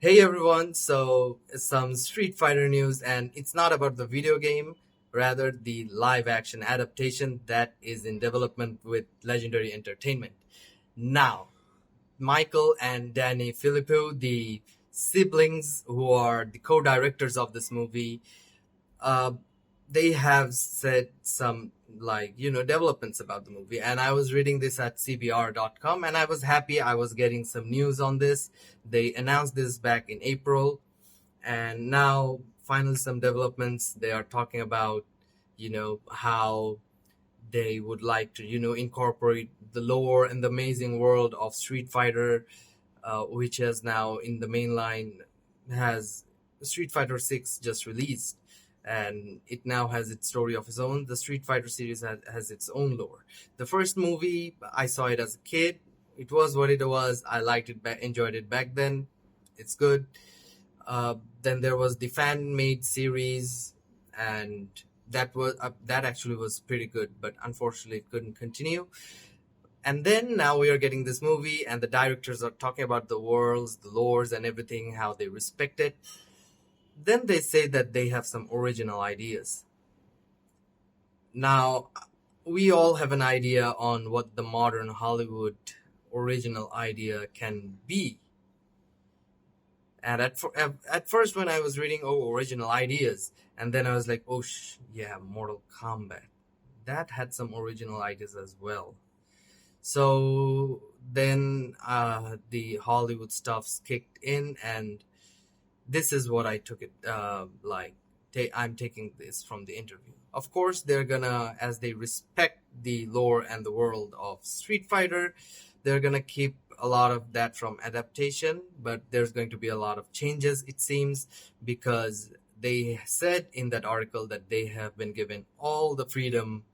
Hey everyone, so some Street Fighter news, and it's not about the video game, rather the live action adaptation that is in development with Legendary Entertainment. Now, Michael and Danny Filippo, the siblings who are the co directors of this movie, uh, they have said some developments about the movie, and I was reading this at cbr.com, and I was happy I was getting some news on this. They announced this back in April, and now finally some developments. They are talking about how they would like to incorporate the lore and the amazing world of Street Fighter, which has now in the main line has Street Fighter 6 just released, and it now has its story of its own. The Street Fighter series has its own lore. The first movie, I saw it as a kid. It was what it was. I liked it, enjoyed it back then. It's good. Then there was the fan made series, and that actually was pretty good, but unfortunately it couldn't continue. And then now we are getting this movie, and the directors are talking about the worlds, the lores, and everything, how they respect it. Then they say that they have some original ideas. Now, we all have an idea on what the modern Hollywood original idea can be. And at first, when I was reading, original ideas, and then I was like, yeah, Mortal Kombat. That had some original ideas as well. So then the Hollywood stuffs kicked in, and this is what I took it I'm taking this from the interview. Of course, they're gonna, as they respect the lore and the world of Street Fighter, they're gonna keep a lot of that from adaptation, but there's going to be a lot of changes, it seems, because they said in that article that they have been given all the freedom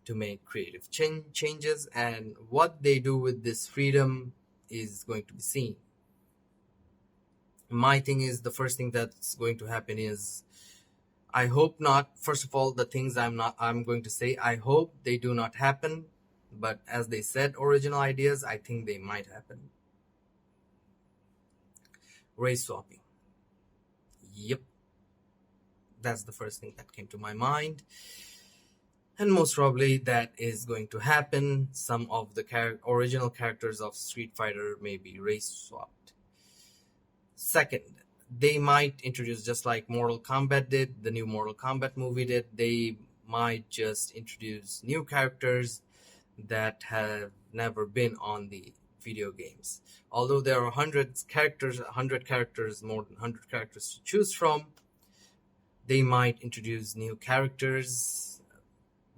to make creative changes, and what they do with this freedom is going to be seen. My thing is, the first thing that's going to happen is, I hope not. First of all, the things I'm going to say, I hope they do not happen, but as they said, original ideas, I think they might happen. Race swapping. Yep. That's the first thing that came to my mind. And most probably that is going to happen. Some of the original characters of Street Fighter may be race swapped. Second, they might introduce, just like Mortal Kombat did, the new Mortal Kombat movie did, they might just introduce new characters that have never been on the video games. Although there are 100 characters, more than 100 characters to choose from, they might introduce new characters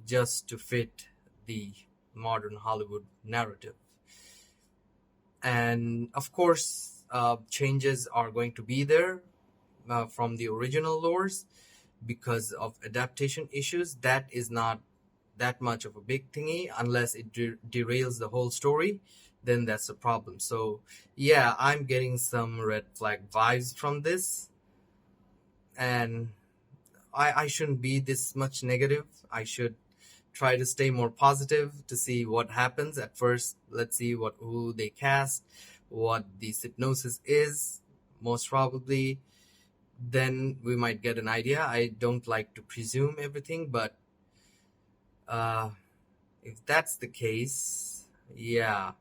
just to fit the modern Hollywood narrative. And of course, changes are going to be there from the original lores because of adaptation issues. That is not that much of a big thingy unless it derails the whole story. Then that's a problem. So yeah, I'm getting some red flag vibes from this, and I shouldn't be this much negative. I should try to stay more positive to see what happens. At first, let's see who they cast, what the hypnosis is, most probably. Then we might get an idea. I don't like to presume everything, but if that's the case, yeah,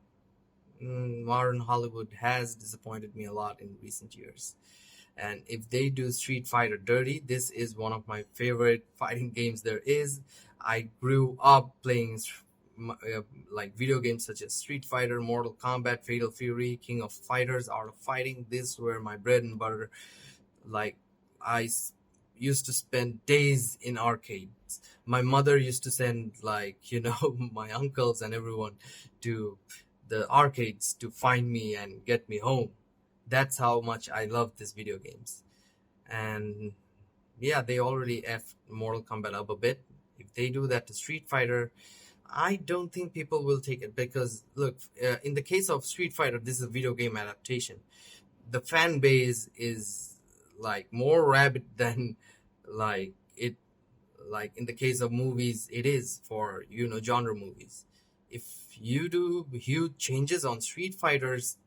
modern Hollywood has disappointed me a lot in recent years. And if they do Street Fighter dirty, this is one of my favorite fighting games there is. I grew up playing video games such as Street Fighter, Mortal Kombat, Fatal Fury, King of Fighters, Art of Fighting. These were my bread and butter. I used to spend days in arcades. My mother used to send my uncles and everyone to the arcades to find me and get me home. That's how much I love these video games. And yeah, they already effed Mortal Kombat up a bit. If they do that to Street Fighter, I don't think people will take it, because look, in the case of Street Fighter, this is a video game adaptation. The fan base is more rabid than in the case of movies it is for genre movies. If you do huge changes on Street Fighters,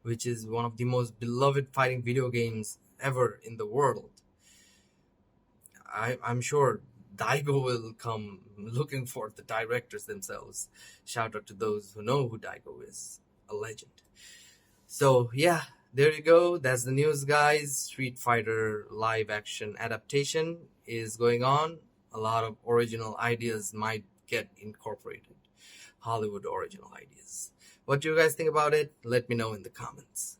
which is one of the most beloved fighting video games ever in the world. I'm sure Daigo will come looking for the directors themselves. Shout out to those who know who Daigo is. A legend. So, yeah, there you go. That's the news, guys. Street Fighter live action adaptation is going on. A lot of original ideas might get incorporated. Hollywood original ideas. What do you guys think about it? Let me know in the comments.